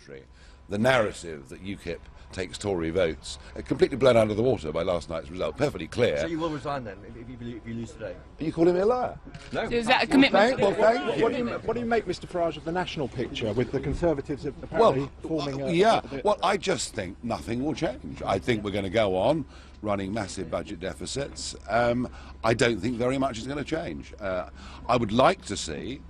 country, the narrative that UKIP takes Tory votes, completely blown out of the water by last night's result. Perfectly clear. So you will resign then if you lose today? Are you calling me a liar? No. So is that a commitment? What do you make, Mr Farage, of the national picture with the Conservatives apparently forming a... Well, I just think nothing will change. I think we're going to go on running massive budget deficits. I don't think very much is going to change. I would like to see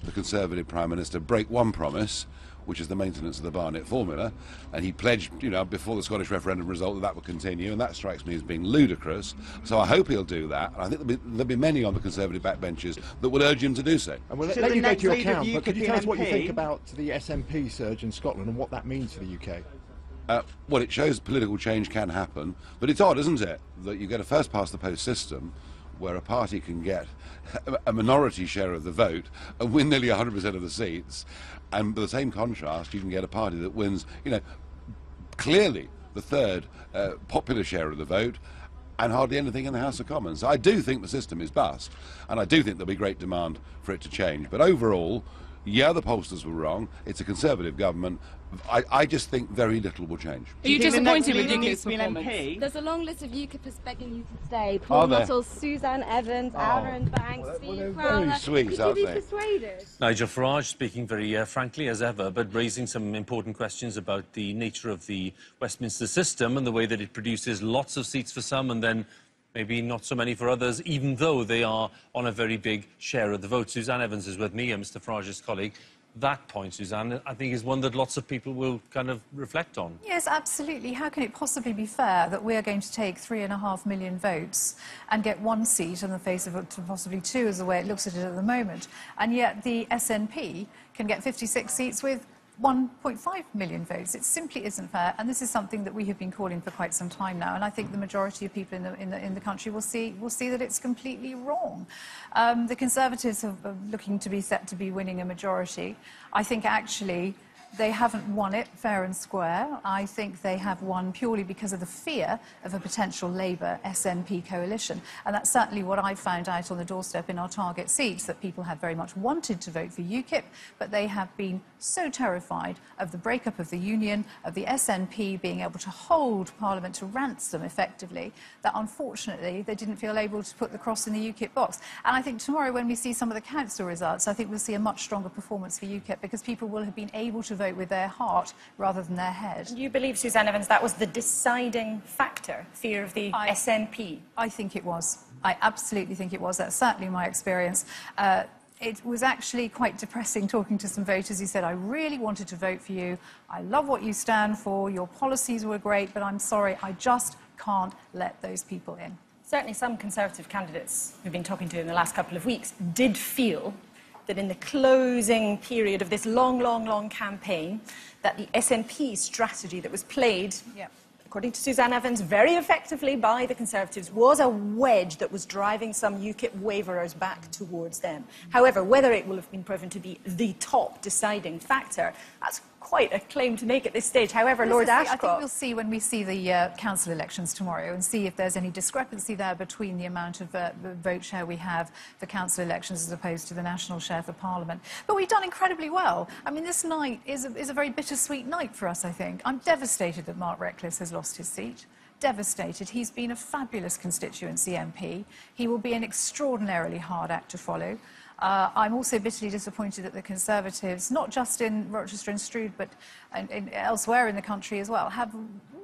the Conservative Prime Minister break one promise, which is the maintenance of the Barnett formula, and he pledged, before the Scottish referendum result that would continue, and that strikes me as being ludicrous. So I hope he'll do that, and I think there'll be many on the Conservative backbenches that will urge him to do so. And we'll let you go to your account, but could you tell us what you think about the SNP surge in Scotland and what that means for the UK? Well, it shows political change can happen, but it's odd, isn't it, that you get a first-past-the-post system where a party can get a minority share of the vote and win nearly 100% of the seats, and by the same contrast, you can get a party that wins, clearly the third popular share of the vote and hardly anything in the House of Commons. So I do think the system is bust, and I do think there'll be great demand for it to change. But overall, yeah, the pollsters were wrong. It's a Conservative government. I just think very little will change. Are you disappointed with UKIP's performance? There's a long list of UKIPers begging you to stay. Paul Nuttall, Suzanne Evans, Aaron Banks, Steve Crowler. Very sweet, Could you be persuaded? Nigel Farage speaking very frankly as ever, but raising some important questions about the nature of the Westminster system and the way that it produces lots of seats for some and then maybe not so many for others, even though they are on a very big share of the vote. Suzanne Evans is with me, Mr Farage's colleague. That point, Suzanne, I think is one that lots of people will kind of reflect on. Yes, absolutely. How can it possibly be fair that we're going to take 3.5 million votes and get one seat in the face of possibly two, as the way it looks at it at the moment, and yet the SNP can get 56 seats with 1.5 million votes? It simply isn't fair, and this is something that we have been calling for quite some time now, and I think the majority of people in the country will see that it's completely wrong. The Conservatives are looking to be set to be winning a majority. I think actually they haven't won it fair and square. I think they have won purely because of the fear of a potential Labour SNP coalition. And that's certainly what I found out on the doorstep in our target seats, that people have very much wanted to vote for UKIP, but they have been so terrified of the breakup of the union, of the SNP being able to hold Parliament to ransom effectively, that unfortunately they didn't feel able to put the cross in the UKIP box. And I think tomorrow, when we see some of the council results, I think we'll see a much stronger performance for UKIP, because people will have been able to vote with their heart rather than their head. You believe, Suzanne Evans, that was the deciding factor, fear of the SNP? I think it was. I absolutely think it was. That's certainly my experience. It was actually quite depressing talking to some voters who said, I really wanted to vote for you, I love what you stand for, your policies were great, but I'm sorry, I just can't let those people in. Certainly some Conservative candidates we've been talking to in the last couple of weeks did feel that in the closing period of this long campaign, that the SNP strategy that was played, according to Suzanne Evans, very effectively by the Conservatives, was a wedge that was driving some UKIP waverers back towards them. However, whether it will have been proven to be the top deciding factor, that's quite a claim to make at this stage. However, Lord Ashcroft... I think we'll see when we see the council elections tomorrow and see if there's any discrepancy there between the amount of vote share we have for council elections as opposed to the national share for Parliament. But we've done incredibly well. I mean, this night is a very bittersweet night for us, I think. I'm devastated that Mark Reckless has lost his seat. Devastated. He's been a fabulous constituency MP. He will be an extraordinarily hard act to follow. I'm also bitterly disappointed that the Conservatives, not just in Rochester and Stroud, but elsewhere in the country as well, have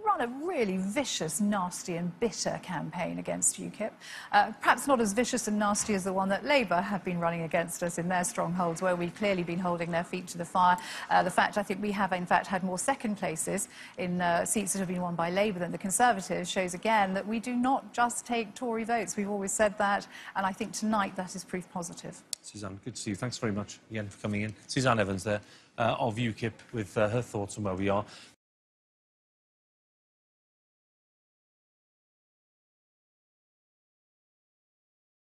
run a really vicious, nasty and bitter campaign against UKIP. Perhaps not as vicious and nasty as the one that Labour have been running against us in their strongholds, where we've clearly been holding their feet to the fire. The fact I think we have, in fact, had more second places in seats that have been won by Labour than the Conservatives shows again that we do not just take Tory votes. We've always said that, and I think tonight that is proof positive. Suzanne, good to see you. Thanks very much again for coming in. Suzanne Evans there, of UKIP, with her thoughts on where we are.